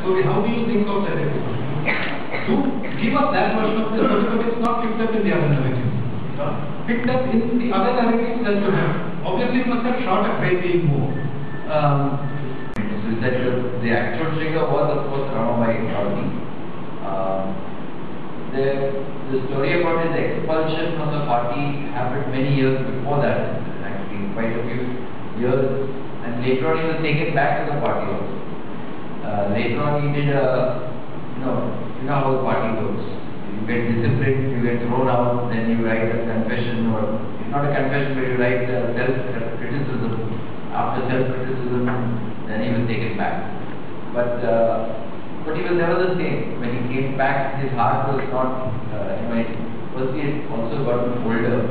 story, how do you think of that? To give us that version of the story, but it's not picked up in the other narratives. Picked up in the other narratives that you have. Obviously, you must have shot a great deal more. So that the actual trigger was, of course, Ramamai Gaudi. The story about his expulsion from the party happened many years before that, actually, quite a few years, and later on he was taken back to the party also. Later on he did you know how the party works. You get disciplined, you get thrown out, then you write a confession, or it's not a confession, but you write self-criticism. After self-criticism, then he was taken back. But he was never the same. When he came back, his heart was not, first he had also gotten older,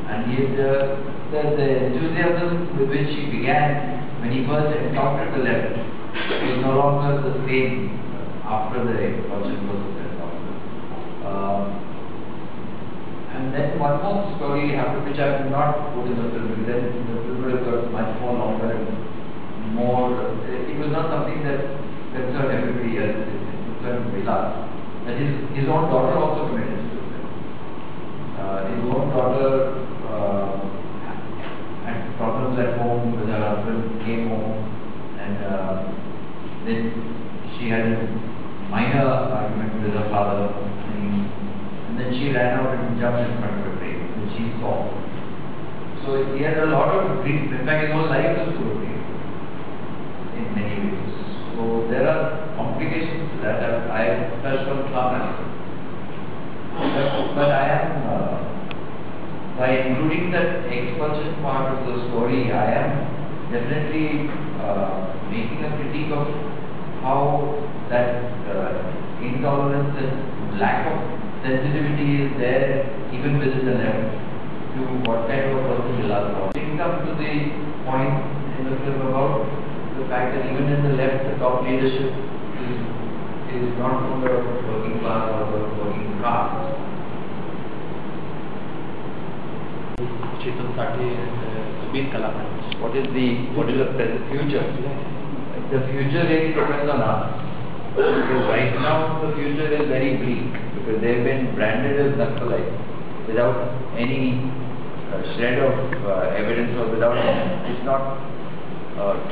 and he had, the enthusiasm with which he began when he first encountered the left was no longer the same after the expulsion process. And then one more story happened which I have not put in the film, then the film would have got much more longer and more, it was not something that concerned everybody else, it concerned Vilas. That his own daughter also committed suicide. His own daughter had problems at home with her husband, came home, and then she had a minor argument with her father, and then she ran out and jumped in front of a train, which she saw. So he had a lot of grief. In fact, his whole life was full of grief in many ways. So there are complications to that. I have touched on some aspects. But I am, by including that expulsion part of the story, I am definitely making a critique of how that intolerance and lack of sensitivity is there even within the left to what kind of a person Vilas was. It comes to the point in the film about the fact that even in the left, the top leadership is not from the working class or the working caste. What is the present future? The future really depends on us. Because right now the future is very bleak because they have been branded as Naxalites without any shred of evidence or without, it's not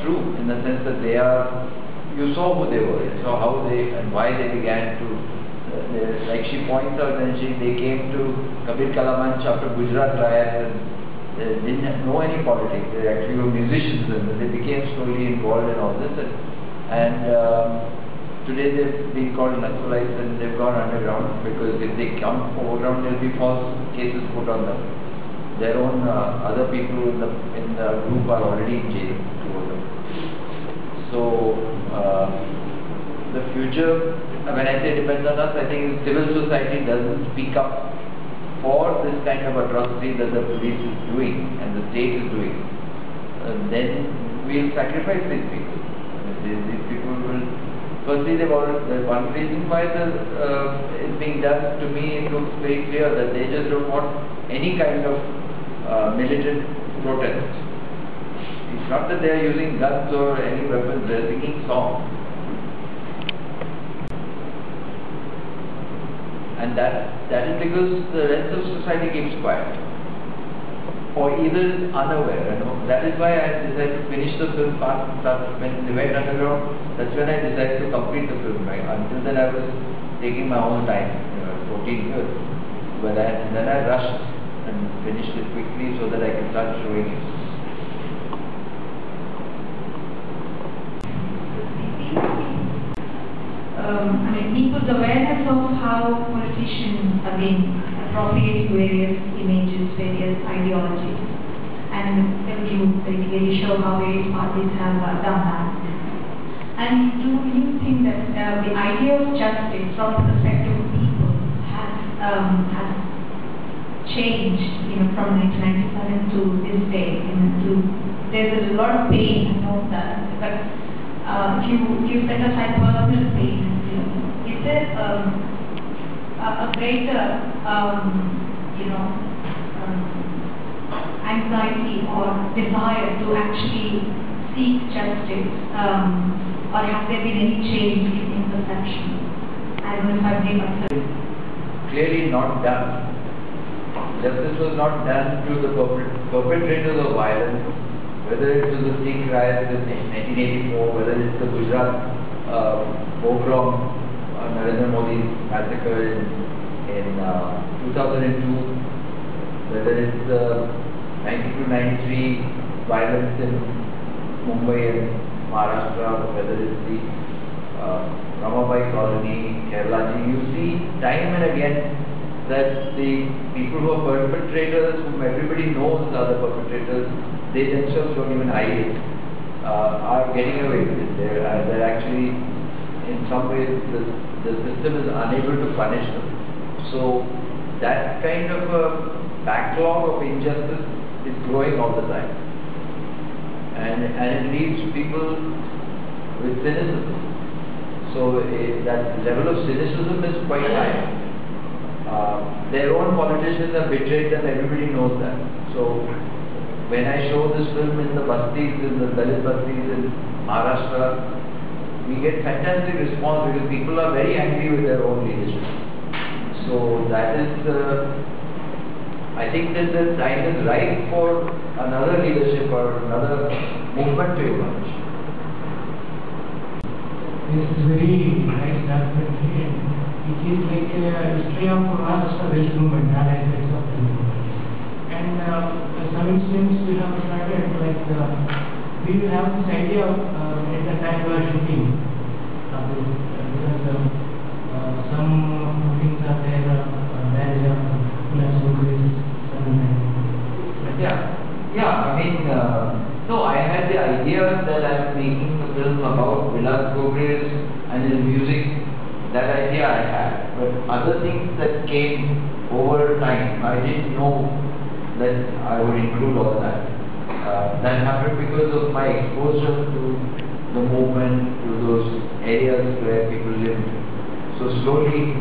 true in the sense that they are, you saw who they were, you saw how they and why they began to, like she points out, and they came to Kabir Kalamanch after Gujarat riots and didn't know any politics, they actually were musicians and they became slowly involved in all this and today they've been called Naxalites and they've gone underground because if they come overground there will be false cases put on them. Their own other people in the group are already in jail. So the future, when I say depends on us, I think if civil society doesn't speak up for this kind of atrocity that the police is doing and the state is doing, then we'll sacrifice these people. These people will. Firstly, one reason why is being done, to me it looks very clear that they just don't want any kind of militant protest. It's not that they are using guns or any weapons, they are singing songs. And that is because the rest of society keeps quiet. Or either unaware, That is why I decided to finish the film when they went underground. That's when I decided to complete the film. Right? Until then I was taking my own time, 14 years. But then I rushed and finished it quickly so that I can start showing it. People's awareness of how politicians again appropriate various images, various ideologies, and you very show how various parties have done that. And do you think that the idea of justice from the perspective of people has changed, from 1997 to this day? There's a lot of pain, I know that, but if you set aside personal pain, is there a greater, anxiety or desire to actually seek justice, or has there been any change in the Clearly not done. Justice was not done to the perpetrators of violence, whether it was the Sikh riots in 1984, whether it's the Gujarat pogrom, Narendra Modi's massacre in 2002, whether it's the 92-93 violence in Mumbai and Maharastra, whether it's the Ramabai colony, Kerala. You see time and again that the people who are perpetrators, whom everybody knows are the perpetrators, they themselves don't even hide it, are getting away with it. They're actually, in some ways, the system is unable to punish them. So that kind of a backlog of injustice is growing all the time. And it leaves people with cynicism. So that level of cynicism is quite high. Their own politicians have betrayed them, everybody knows that. So when I show this film in the bastis, in the dalit bastis in Maharashtra, we get fantastic response because people are very angry with their own leadership. So that is, I think that the time is right for another leadership or another movement to emerge. This is very nice documentary. It is like a history of Maharashtra West movement, all aspects of the movement. And some incidents we have started, like we will have this idea of at the time we are shooting, because some shootings are there, there is a I mean, no, I had the idea that I'm making a film about Vilas Gogre's and his music. That idea I had, but other things that came over time, I didn't know that I would include all that. That happened because of my exposure to the movement, to those areas where people live. So slowly,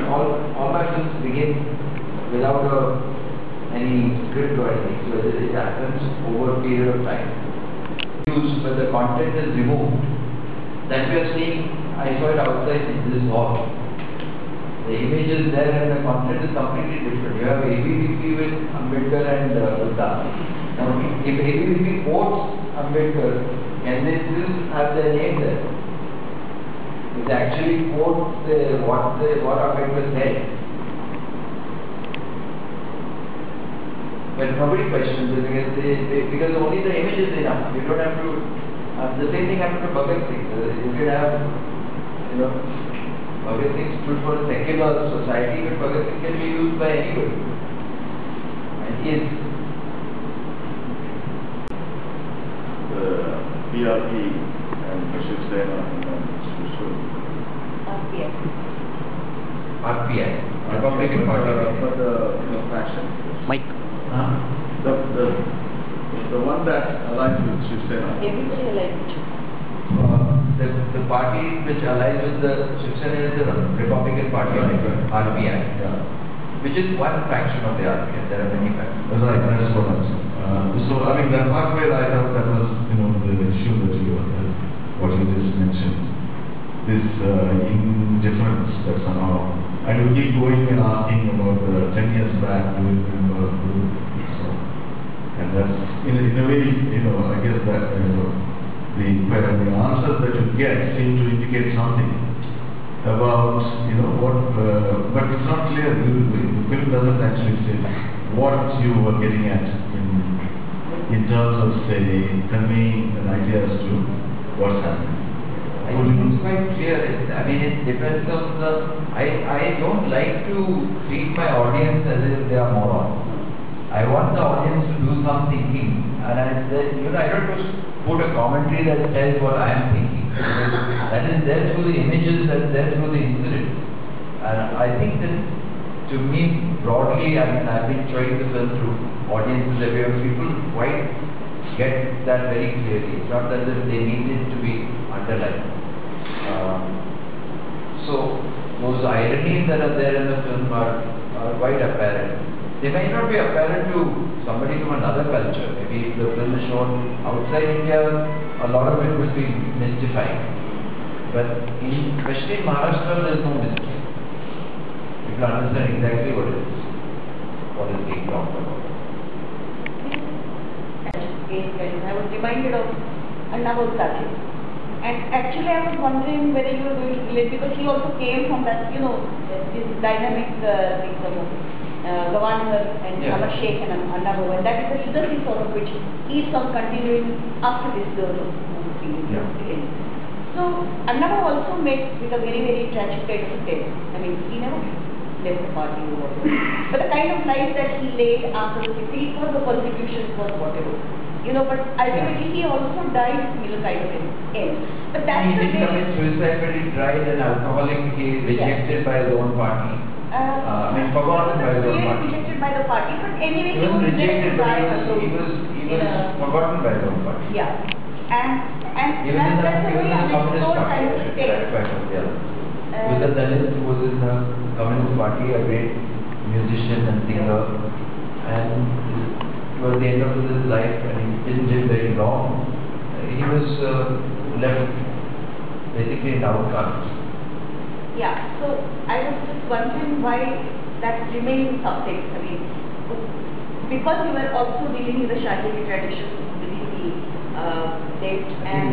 all my films begin without any script or anything. So it happens over a period of time. But the content is removed. That we are seeing. I saw it outside in this hall. The image is there and the content is completely different. You have ABVP with Ambedkar and Buddha. Now, if ABVP quotes Ambedkar, can they still have their name there? If they actually quote what Ambedkar said. But nobody questions it because only the image is enough. You don't have to. The same thing happened to Bhagat Singh. You can have. Bhagat Singh stood for a secular society, but Bhagat Singh can be used by anybody. And he is. The PRP and Shiv Sena and RPI. Republican Party. For the faction. Mike. The one that aligns with Shiv Sena. The party which allies with the Shiv Sena is the Republican Party, RPI, which is one faction of the RPI. There are many factions. That's right, that's what I'm saying. So, I mean, that part where I thought that was, the issue that what you just mentioned. This indifference that somehow, and you keep going and asking about 10 years back, do you remember? So, and that's, in a way, I guess that, the answers that you get seem to indicate something about, what, but it's not clear. The film doesn't actually say what you were getting at in terms of, say, conveying an idea as to what's happening. I think it's quite clear. I mean, it depends on the. I don't like to treat my audience as if they are morons. I want the audience to do some thinking, and I don't just put a commentary that tells what I am thinking. That is there through the images, that's there through the incidents. And I think that, to me, broadly, I mean, I've been showing the film through audiences everywhere. People quite get that very clearly. It's not as if they need it to be underlined. So those ironies that are there in the film are quite apparent. They may not be apparent to somebody from another culture. Maybe if the film is shown outside India, a lot of it will be mystifying. But especially in Maharashtra, there is no mystery. to understand exactly what is being talked about. I was reminded of Anand Patwardhan. And actually I was wondering whether you were going to relate, because he also came from that, this dynamic governor and Amar Sheikh and Anand, and that is the legacy sort of which keeps on continuing after this thing. So Anand also met with a very, very tragic kind of a death. I mean, he never left the party or whatever. But the kind of life that he led after the 60s, it was the persecution, was whatever. But ultimately he also died with a kind of an end. But that's he the didn't commit suicide, but he tried an alcoholic. He rejected by his own party. Forgotten by his own party. Rejected by the party, but anyway He wasn't rejected, but he was forgotten by his own party. Yeah. And He was in the communist party. kind of state. He was a dalit who was in the communist party, a great musician and singer, and towards the end of his life, and he didn't live very long, he was left basically an outcast. Yeah, so I was just wondering why that remains subject. I mean, because you were also dealing with the Shahidi tradition within the state, and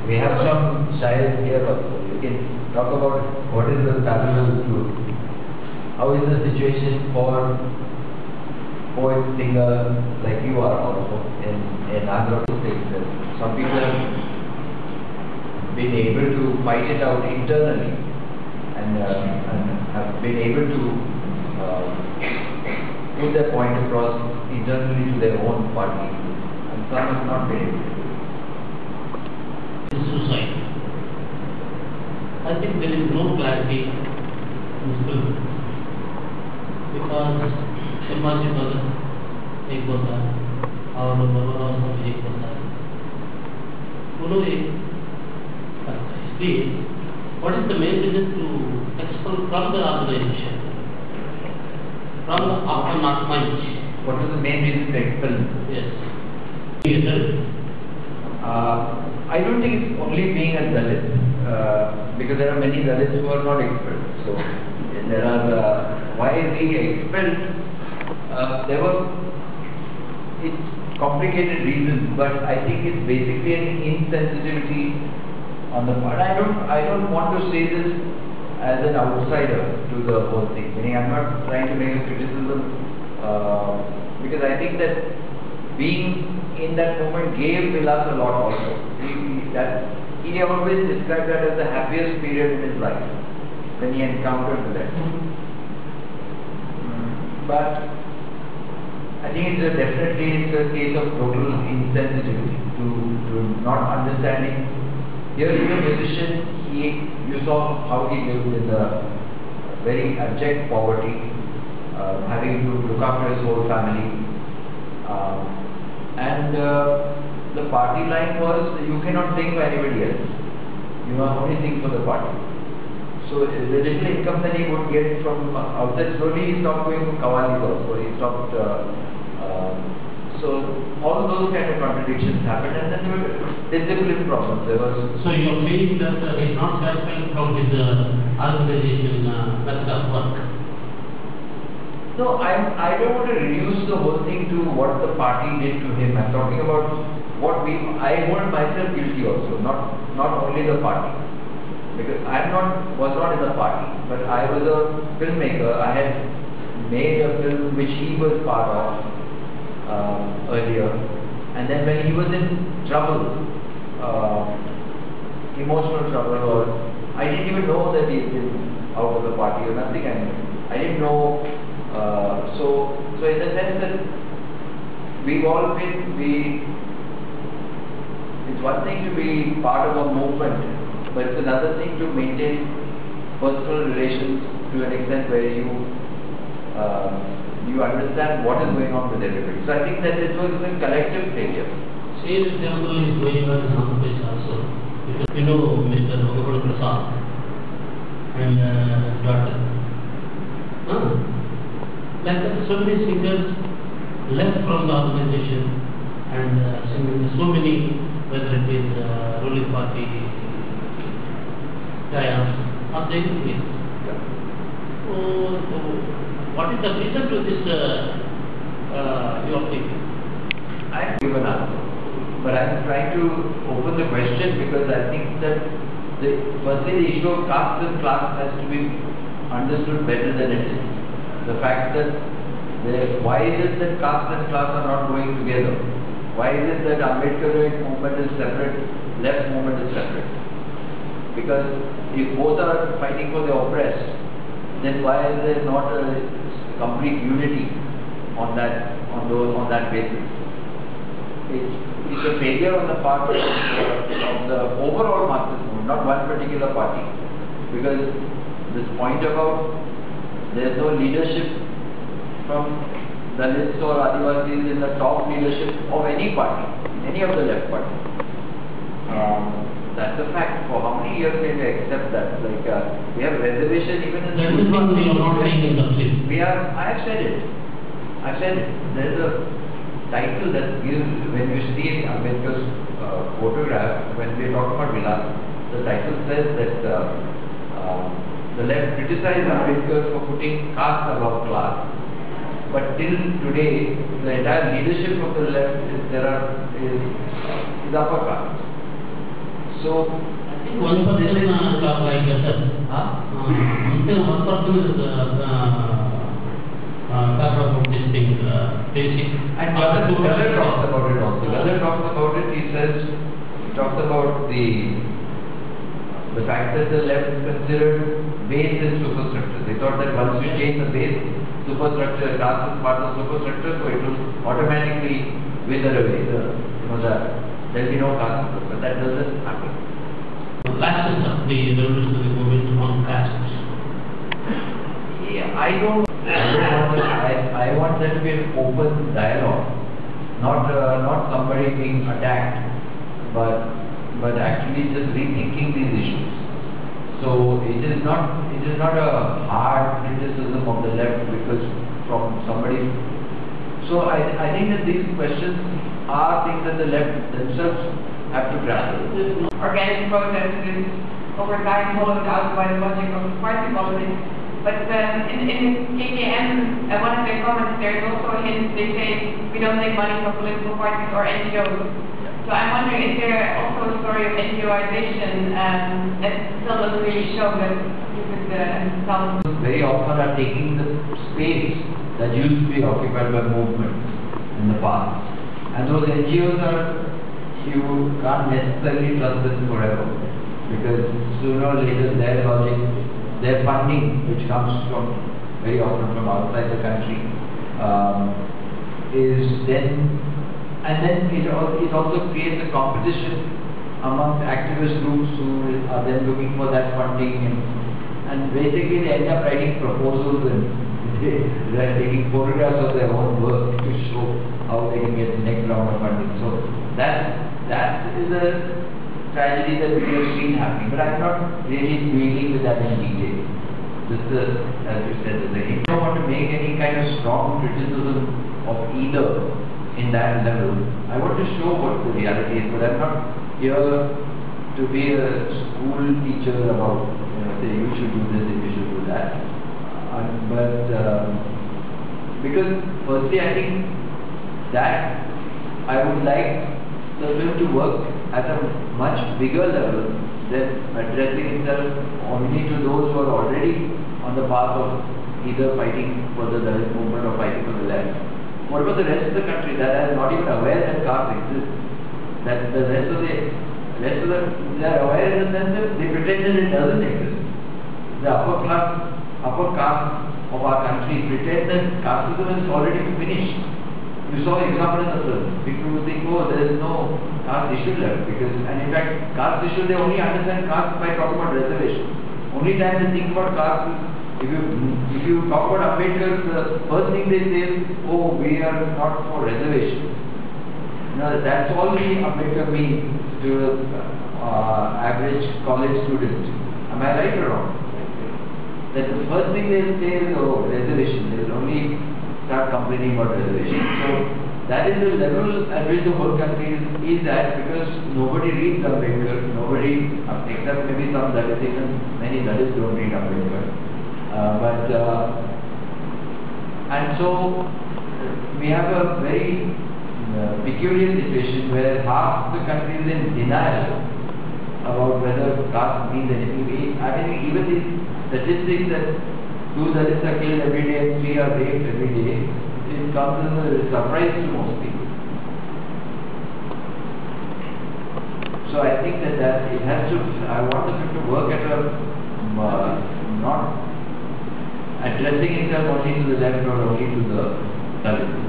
we have some Shahid here also. You can talk about what is the parallel to, how is the situation for poet, singer like you are also in Andhra Pradesh. Some people have been able to fight it out internally and have been able to put their point across internally to their own party, and some have not been able to. Suicide. I think there is no clarity in school because समाज एक होता है और सब एक होता है, दोनों एक करता है. इसलिए what is the main reason to expel from the organization, from the after mind? What is the main reason to expel? Yes. I don't think it's only being a dalit, because there are many dalits who are not expelled. So there are why is he expelled? There were complicated reasons, but I think it's basically an insensitivity on the part. I don't want to say this as an outsider to the whole thing. Meaning, I'm not trying to make a criticism, because I think that being in that moment gave Vilas a lot also. He always described that as the happiest period in his life when he encountered that. But I think it's definitely a case of total insensitivity to not understanding. Here is a musician, you saw how he lived in a very abject poverty, having to look after his whole family. And the party line was, you cannot sing for anybody else. You must only sing for the party. So the little income that he would get from outside, slowly he stopped going to Kawali also. He stopped. So all those kind of contradictions happened, and then there were discipline problems. There was. So you are feeling that he is not satisfied from his organization method of work. No, I don't want to reduce the whole thing to what the party did to him. I'm talking about what I hold myself guilty also, not only the party. Because was not in the party, but I was a filmmaker. I had made a film which he was part of earlier, and then when he was in trouble, emotional trouble, or I didn't even know that he had been out of the party or nothing. I didn't know. So in the sense that we've all been, it's one thing to be part of a movement, but it's another thing to maintain personal relations to an extent where you understand what is going on with everybody. So I think that it was a collective failure. Same example is going on in Andhra Pradesh also. Because you know Mr. Comrade Prasad and daughter. Like that, so many singers left from the organization and singing so many, whether it is ruling party, triumphs, or anything else. what is the reason to this your thinking? I have given an answer, but I am trying to open the question because I think that firstly the issue of caste and class has to be understood better than it is. The fact that why is it that caste and class are not going together? Why is it that Ambedkar movement is separate, left movement is separate? Because if both are fighting for the oppressed, then why is there not a complete unity on that basis? It's a failure on the part of the overall Marxist movement, not one particular party. Because this point about there is no leadership from dalits or Adivasis in the top leadership of any party, any of the left party. That's a fact. For how many years can we accept that? Like we have reservation even in the I have said it. I've said it. There is a title that gives, when you see Ambedkar's photograph, when we talk about Vilas, the title says that the left criticized Ambedkar for putting caste above class. But till today, the entire leadership of the left is upper caste. So, I think one person like that. Until one person is talk about this thing, basic. And Galler talks about it also. Galler talks about it. He talks about the fact that the left considered base and superstructure. They thought that once you change the base, superstructure, caste is part of superstructure, so it will automatically wither away. There will be no caste, but that doesn't happen. Last of the revolutionary movement on castes. Yeah, I want there to be an open dialogue, not somebody being attacked, but actually just rethinking these issues. So it is not a hard criticism of the left because from somebody. So I think that these questions are things that the left themselves have to grapple. Organic process is over time hollowed out by the logic of party politics. But in KKM, one of their comments, there is also a hint, they say we don't take money from political parties or NGOs. So I'm wondering, is there also a story of NGOization that still doesn't really show that you could tell? Very often are taking the space that used to be occupied by movements in the past. And those NGOs you can't necessarily trust them forever. Because sooner or later their logic, their funding, which comes from very often from outside the country, is then, and then it also creates a competition among activist groups who are then looking for that funding, and basically they end up writing proposals and they are taking photographs of their own work to show how they can get the next round of funding. So that is a tragedy that we have seen happening, but I'm not really dealing with that in detail. Just as you said, I don't want to make any kind of strong criticism of either in that level. I want to show what the reality is, but I'm not here to be a school teacher about, say you should do this and you should do that. Because firstly I think that I would like the film to work at a much bigger level than addressing itself only to those who are already on the path of either fighting for the Dalit movement or fighting for the left. What about the rest of the country that is not even aware that caste exists? That the rest of they are aware in the sense that they pretend that it doesn't exist. The upper caste of our country pretend that casteism is already finished. You saw the example in the film. People would think, oh, there is no caste issue left, and in fact, caste issue, they only understand caste by talking about reservation. Only time they think about caste is, if you talk about Ambedkar, the first thing they say is, oh, we are not for reservation. That's all the Ambedkar means to average college student. Am I right or wrong? That the first thing they say is, oh, reservation. They will only start complaining about reservation. So that is the level at which the whole country is at, because nobody reads Ambedkar, nobody, except maybe some Dalits, even many Dalits don't read Ambedkar. And so we have a very peculiar situation where half the country is in denial about whether caste means anything. I mean, even these statistics that 2 dalits are killed every day and 3 are raped every day, it comes as a surprise to most people. So I think that it has to, I want it to work at a, not addressing itself only to the left or only to the dalits.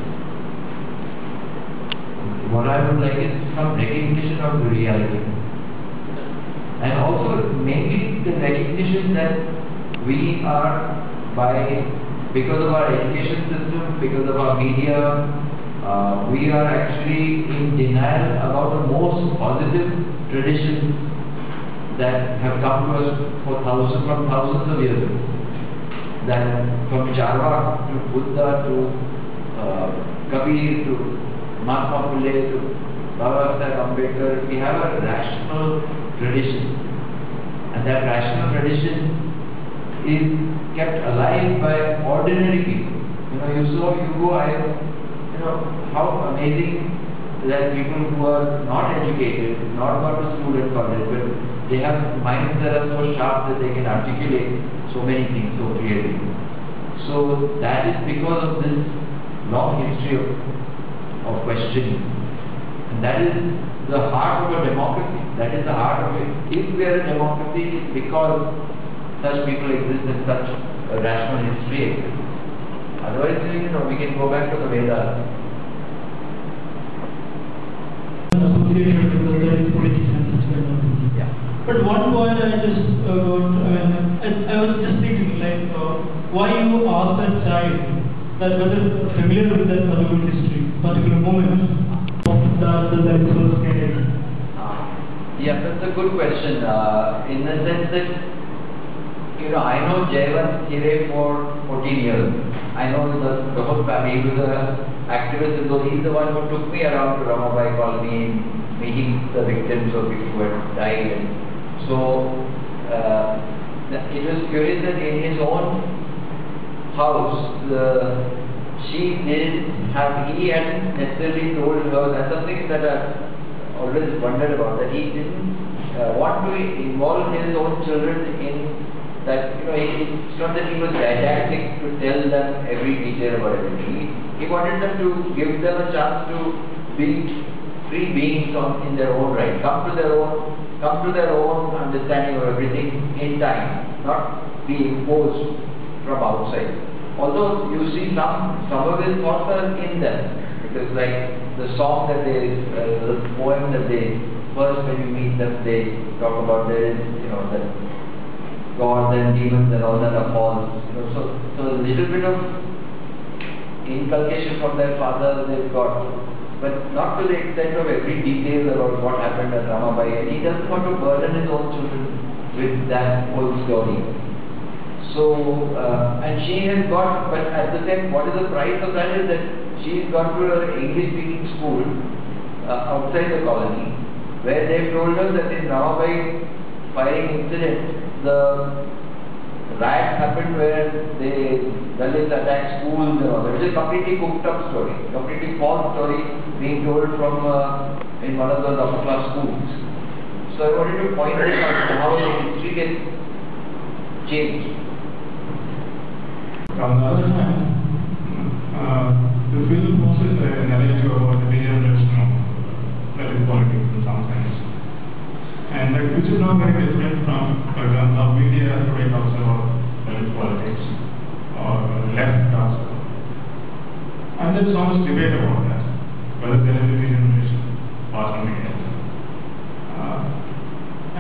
What I would like is some recognition of the reality. And also mainly the recognition that we are because of our education system, because of our media, we are actually in denial about the most positive traditions that have come to us from thousands of years ago. That from Charvak to Buddha to Kabir to Mahatma Phule to Baba Saheb Ambedkar, we have a rational tradition. And that rational tradition is kept alive by ordinary people. How amazing that people who are not educated, not gone to school and college, but they have minds that are so sharp that they can articulate so many things so clearly. So that is because of this long history of questioning. And that is the heart of a democracy. That is the heart of it. If we are a democracy, it's because such people exist and such a rational history exists. Otherwise, we can go back to the Vedas. Associated with the Dalit politics and such kind of things. Yeah. But one point I just I was just thinking, like, why you ask that child that whether familiar with that particular history, particular moment of the Dalit first candidate? Yeah, that's a good question. In the sense that, I know Jayavant Chire for 14 years. I know the whole family. He was an activist, so he's the one who took me around to Ramabai colony, meeting the victims of people who had died. And so it was curious that in his own house, he hadn't necessarily told her. That's something that I always wondered about, that he didn't want to involve his own children in that. It's not that he was didactic to tell them every detail about everything. He wanted them to give them a chance to be free beings in their own right, come to their own understanding of everything in time, not be imposed from outside. Although you see some of his thoughts are in them, because like the song that the poem that they first when you meet them they talk about, there is that gods and demons and all that are false. So a little bit of inculcation from their father they've got, but not to the extent of every detail about what happened at Ramabai. And he doesn't want to burden his own children with that whole story. So, and she has got, but at the same, what is the price of that is that she's gone to an English-speaking school outside the colony, where they've told her that in Ramabai firing incident, the riot happened where the Dalits attacked schools and all that. It is a completely cooked up story, completely false story being told from in one of those upper class schools. So I wanted to point out how the history gets changed. On the other hand, the film poses a narrative about the degeneration of Dalit politics in some sense. And which is not very different from, for example, how media today talks about Dalit politics or left talks about. And there's so much debate about that, whether there is a degeneration or something else.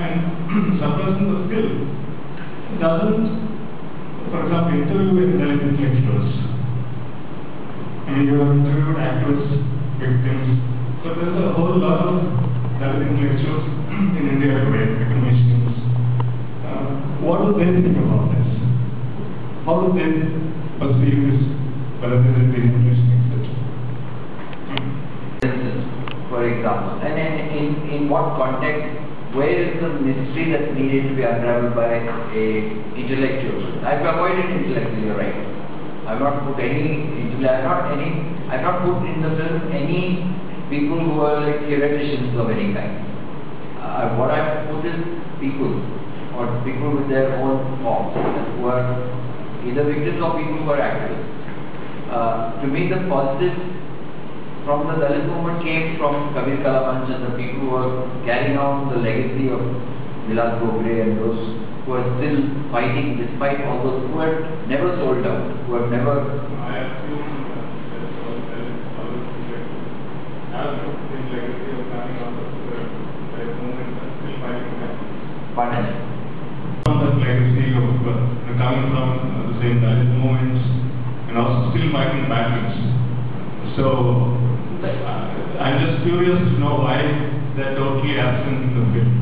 And suppressing the film doesn't, for example, interviewing Dalit intellectuals. I mean, you have interviewed activists, victims, so there's a whole lot of Dalit intellectuals in India today, academicians. What do they think about this? How do they perceive this, whether there is a degeneration, etc.? For example, and in what context where is the mystery that needed to be unraveled by a intellectual? I've avoided intellectual, you're right. I've not put any, I've not put in the film any people who are like theoreticians of any kind. What I've put is people, or people with their own forms, who are either victims or people who are activists. To me, the positive from the Dalit movement came from Kabir Kalamanch and the people who are carrying on the legacy of Vilas Gogre and those who are still fighting despite all those who have never sold out, who have never. I assume that all have the legacy of carrying on the movement and still fighting back. Pardon? That legacy of coming from the same Dalit movements and also still fighting battles. So I'm just curious to know why they're totally absent in the film.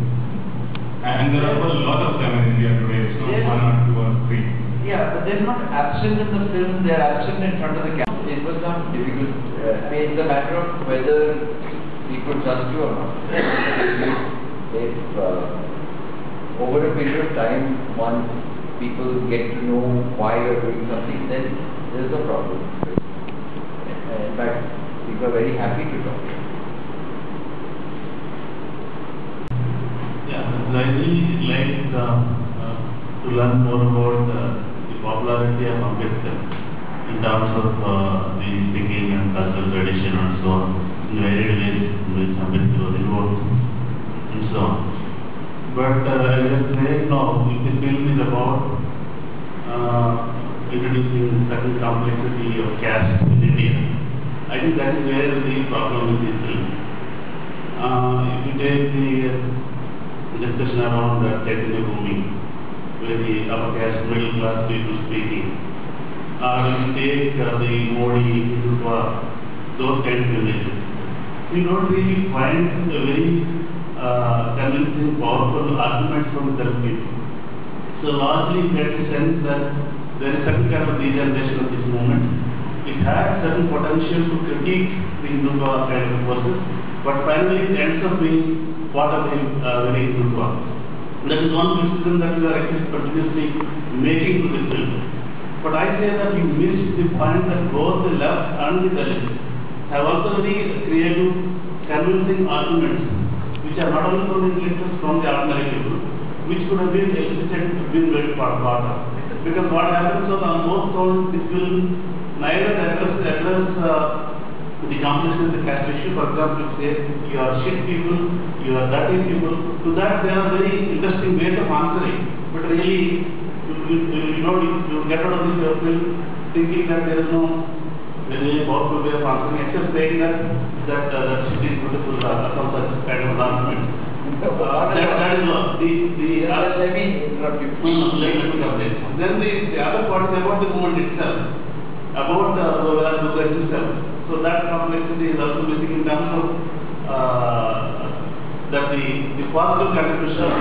And there are a lot of them in India today. It's not one or two or three. Yeah, but they're not absent in the film. They're absent in front of the camera. It was not difficult. I mean, it's a matter of whether people trust you or not. If over a period of time, once people get to know why you're doing something, then there's no problem. In fact, people are very happy to talk. Yeah, I really like to learn more about the popularity of Ambedkar in terms of the speaking and cultural tradition and so on, in varied ways in which Ambedkar was involved and so on. But as I said now, if the film is about introducing certain complexity of caste in India, I think that is where the problem is this film. If you take the discussion around Chaitanya Bhumi, where the upper caste, middle class people speaking, or if you take the Modi, Hindutva, those kinds of images, we don't really find a very convincing, powerful arguments from the people. So largely get the sense that there is certain kind of degeneration of this movement. It has certain potential to critique the Hindutva kind of forces, but finally it ends up being part of the very Hindutva. That is one criticism that we are actually continuously making to the film. But I say that you missed the point that both the left and the Dalits have also very creative, convincing arguments, which are not only from the intellectuals, from the ordinary people, which could have been elicited, been very part of. Because what happens on most counts, this will neither address the complexity of the caste issue. For example, say you are shit people, you are dirty people. To that, there are very interesting ways of answering. But really, you get out of this film thinking that there is no really powerful way of answering, except saying that shit is beautiful, some such kind of announcement. That is let me interrupt you. Then the other part is about the movement itself, about the Velas itself. So that complexity is also missing in terms of that the positive contribution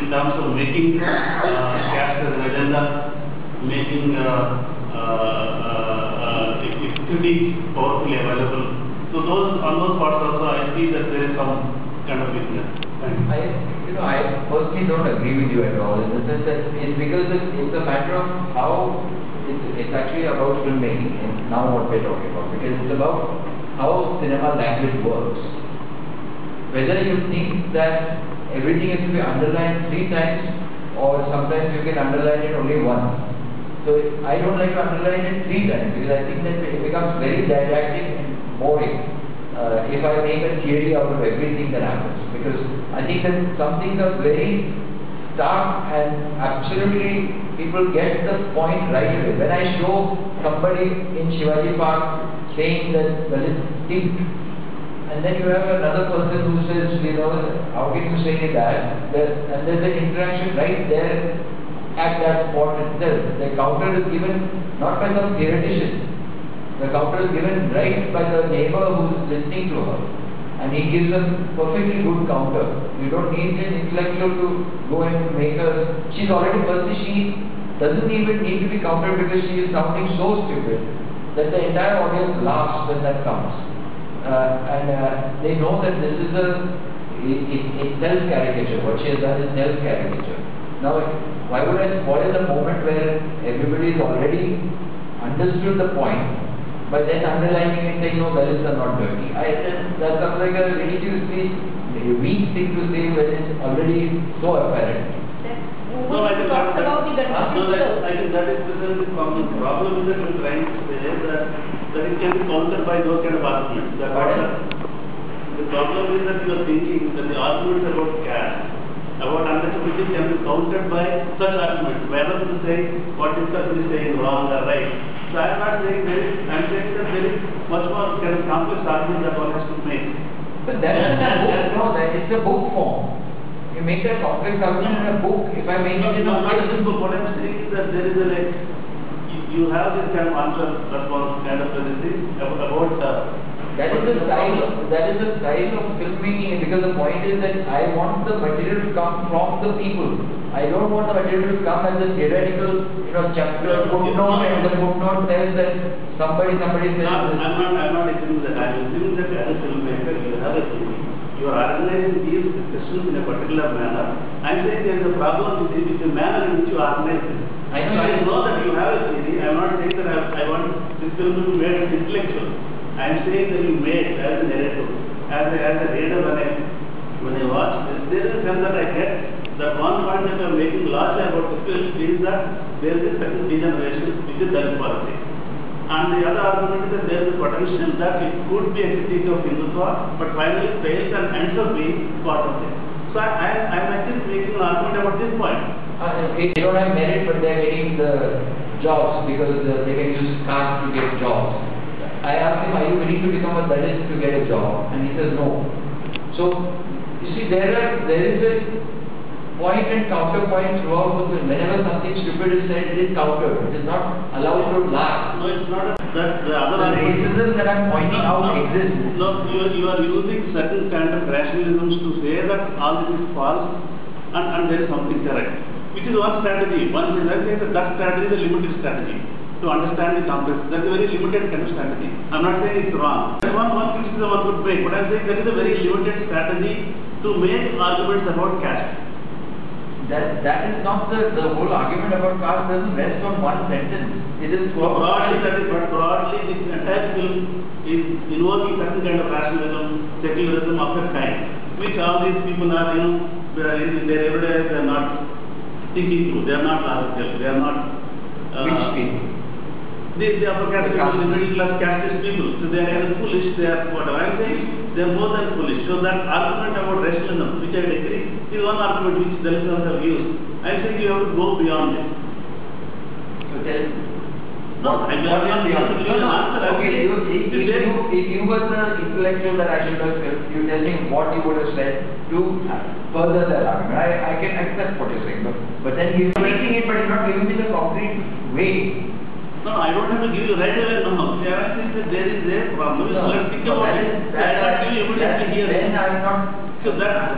in terms of making caste as an agenda, making equity powerfully available. So on those parts also I see that there is some kind of weakness. I personally don't agree with you at all, in the sense that it's because it's a matter of how it's actually about filmmaking, and now what we're talking about, because it's about how cinema language works. Whether you think that everything is to be underlined 3 times, or sometimes you can underline it only once. So I don't like to underline it 3 times, because I think that it becomes very didactic and boring if I make a theory out of everything that happens. Because I think that some things are very stark and absolutely people get the point right away. When I show somebody in Shivaji Park saying that Dalits think, and then you have another person who says, how can you say that? And there's an interaction right there at that spot itself. The counter is given not by some theoretician. The counter is given right by the neighbor who is listening to her. And he gives a perfectly good counter. You don't need an intellectual to go and make her. She's already, firstly, she doesn't even need to be countered because she is sounding so stupid that the entire audience laughs when that comes. And they know that this is it's self-caricature. What she has done is self-caricature. Now, why would I spoil the moment where everybody is already understood the point, but then underlining it saying, no, dalits are not dirty? That sounds like a ridiculously weak thing to say when it's already so apparent. No, I think talks about the I think that is precisely the problem. The problem is that we're trying to say that it can be countered by those kind of arguments. The problem is that you are thinking that the arguments about caste, about untouchability can be countered by such arguments, whether to say what discussion is saying wrong or right. So I am not saying there is, I am saying that there is much more kind of complex argument that one has to make. But that is a book, no, that is a book form. You make that complex argument in a book. If I make it in a not just book, what I am saying is that there is a like, you have this kind of answer response kind of thing about that is the style of filmmaking, because the point is that I want the material to come from the people. I don't want the material to come as a theoretical, chapter footnote, and the footnote says that somebody says. I'm not agreeing with that. I'm assuming that as a filmmaker you have a theory. You are organizing these discussions in a particular manner. I'm saying there is a problem with the manner in which you organize it. I know that you have a theory. I'm not saying that I want this film to be made as intellectual. I'm saying that you made as a narrative, as a reader when I watch this, there is a sense that I get that one point that I'm making largely about the film is that there is a certain degeneration which is Dalit politics. And the other argument is that there is a potential that it could be a critique of Hindutva, but finally fails and ends up being part of it. So I'm actually making an argument about this point. They don't have merit, but they're getting the jobs because they can use caste to get jobs. I asked him, are you willing to become a Dalit to get a job? And he says no. So, you see, there is a point and counterpoint throughout the film. Whenever something stupid is said, it is countered. It is not allowed to laugh. No, it's not. The racism that I'm pointing out exists. No, you are using certain kind of rationalisms to say that all this is false and there is something correct. Which is one strategy. One is that strategy is a limited strategy. To understand the complex, that's a very limited kind of strategy. I'm not saying it's wrong. That's one criticism one could make, but I'm saying there is a very limited strategy to make arguments about caste. That is not the whole argument about caste doesn't rest on one sentence. It is broadly that is, but broadly this entire film is involving certain kind of rationalism, secularism of that kind, which all these people are, in their everyday life, they are not thinking through, they are not logical, they are not. Which people? The upper caste people, the middle class caste people, so they are either foolish, they are whatever. I'm saying they are more than foolish. So that argument about rationalism, which I agree, is one argument which Dalits have used. I'm saying you have to go beyond it. So tell me. No, I'm not beyond it. Okay, if you were the intellectual that I should have felt, you tell me what you would have said to further that argument. I can accept what you're saying, but then you're making it, but you're not giving me the concrete way. No, I don't have to give you right away. No. I think that there is a problem. No, let's think about it. Then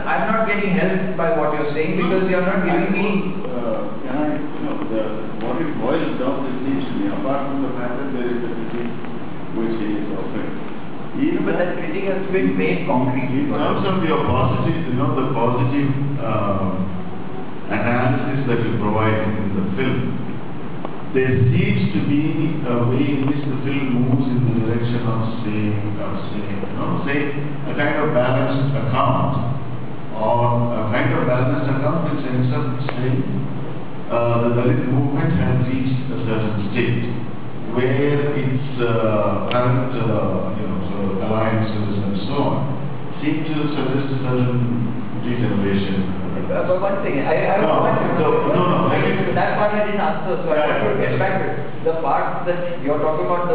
I'm not getting helped by what you're saying because you're not giving me. What it boils down to seems to me, apart from the fact that there is a critique which he is offering. But that critique has been made concrete. In terms of your positive, the positive analysis that you provide in the film, there seems to be a way in which the film moves in the direction of say a kind of balanced account, or a kind of balanced account which ends up saying the Dalit movement has reached a certain state where its current alliances and so on seem to suggest a certain degeneration. But one thing, that part I didn't answer, so I want to get back to it. The part that you're talking about,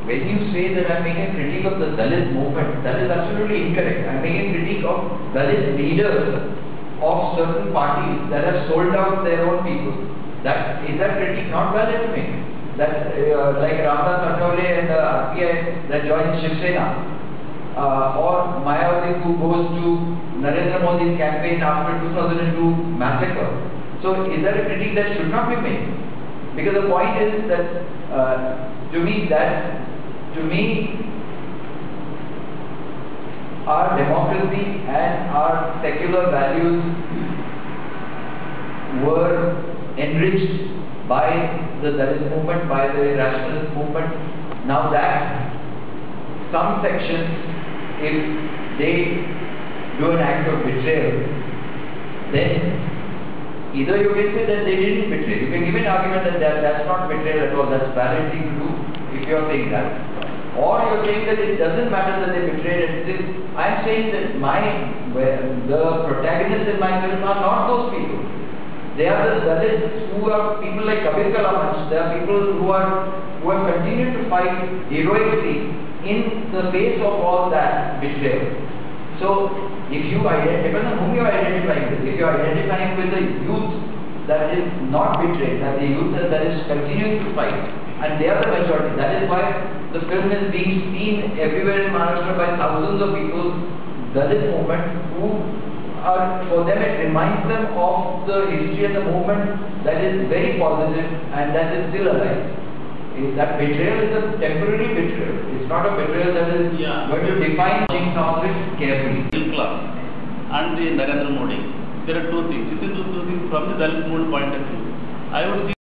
when you say that I'm making a critique of the Dalit movement, that is absolutely incorrect. I'm making a critique of Dalit leaders of certain parties that have sold out their own people. Is that critique not valid to me? That like Anand Patwardhan and the RPI that joined Shiv Sena, or Mayawati who goes to Narendra Modi's campaign after 2002 massacre. So is that a critique that should not be made? Because the point is that our democracy and our secular values were enriched by the Dalit movement, by the rationalist movement. Now that some sections, if they do an act of betrayal, then either you can say that they didn't betray. You can give an argument that that's not betrayal at all, that's valid thing to do if you are saying that. Or you are saying that it doesn't matter that they betrayed and I am saying that the protagonists in my film are not those people. They are the Dalits who are people like Kabir Kalamans. They are people who have continued to fight heroically in the face of all that betrayal. So, if you depends on whom you are identifying with. If you are identifying with the youth that is not betrayed, that the youth that is continuing to fight, and they are the majority. That is why the film is being seen everywhere in Maharashtra by thousands of people, Dalit movement, who are, for them it reminds them of the history and the movement that is very positive and that is still alive. That betrayal is a temporary betrayal. It's not a betrayal that is going to define things of it carefully. Middle class and the Narendra Modi, there are two things. This is two things from the Dalit movement point of view. I would